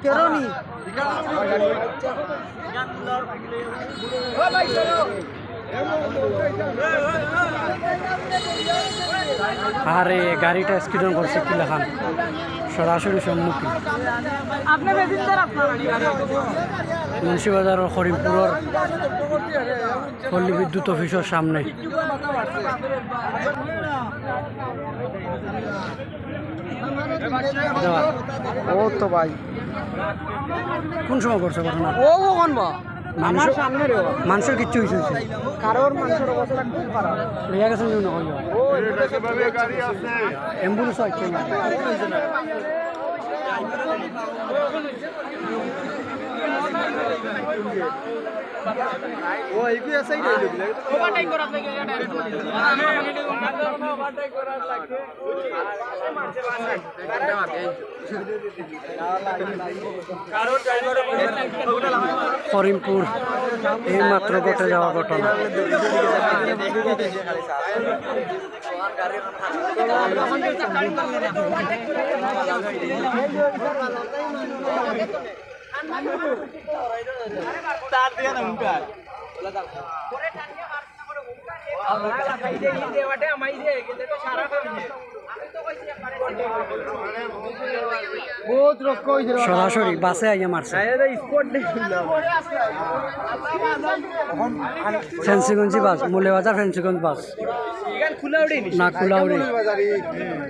কেরনি আরে গাড়িটা স্কিডন করছে কিলা খান সরাসরি সম্মুখীন মুন্সিবাজার করিমপুরের পল্লী বিদ্যুৎ অফিসের সামনে ও তো ভাই কোন সময় করছে ঘটনা ও কোন বা আমার সামনে রে মানুষের কিচ্ছু হয়েছে কারোর মানুষের অবস্থা খুব খারাপ লইয়া গেছেন না হইয়া ও গাড়ি আছে অ্যাম্বুলেন্স হচ্ছে না ও এইগুই আছে এই দিলে ওভারটেক করা লাগে ডাইরেক্ট ওভারটেক করা লাগে মারছে বাসা গাড়ি মারছে কারোর ড্রাইভার করিমপুর এই মাত্র ঘটে যাওয়া ঘটনা তার দিয়ে না উনকা পরে টানিয়ে মারছ না করে উনকা আমরা লাগাই দে এই দেওয়াটা আমাই দে গেলে তো সারা কাম আমি তো কইছি একবারে বহুত রক্ত হইছে সরাসরি বাসে আইয়া মারছে এটা স্পট দে ফেন্সিগঞ্জি বাস মূল্যবাজার ফেন্সিগঞ্জ বাস এখান খুলাউড়ি না কুলাউড়ি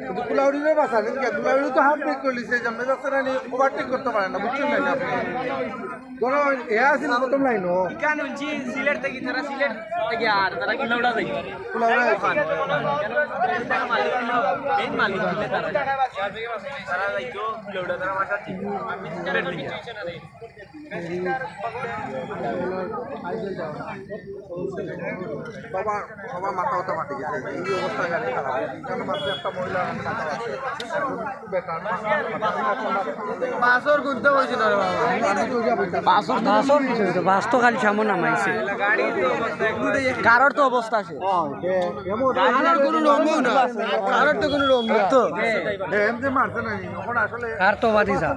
কিন্তু কুলাউড়ির বাস আছে কুলাউড়ি তো হাফ ব্রেক করে লিছে জামনে রাস্তা না ওভারটেক করতে পারে না বুঝছেন না আপনি ধরো এ আছে না প্রথম লাইন ও এখান উঞ্চি সিলেট থেকে তারা সিলেট থেকে আর তারা কুলাউড়া যাই কুলাউড়ি ওখান কেন মালিক মেইন মালিক দিলে তারা যাইতো কুলাউড়া তারা মাসাচ্ছি আমি সিলেট থেকে বাবা বাবা মাথা মাথা মাটি গেছে এই অবস্থা গাড়ি খারাপ এখানে মাত্র একটা মহিলা মাথা আছে বেকার বাসর গুনতে হইছিল রে বাবা বাস তো খালি সামনে নামাইছে গাড়ি তো অবস্থা কারোর তো অবস্থা আছে কারোর কোনো রঙও না কারোর তো কোনো রঙ না তো এমনি মারছে না এখন আসলে কার তো বাদি যা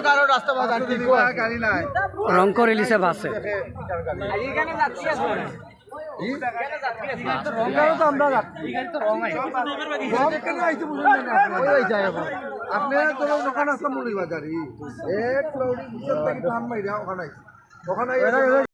কারোর রাস্তা বাদ আর গাড়ি নাই রং করে লিছে বাসে এখানে যাচ্ছি আসলে আপনার তো দোকান আছে মুড়ি বাজারি এক ওখানে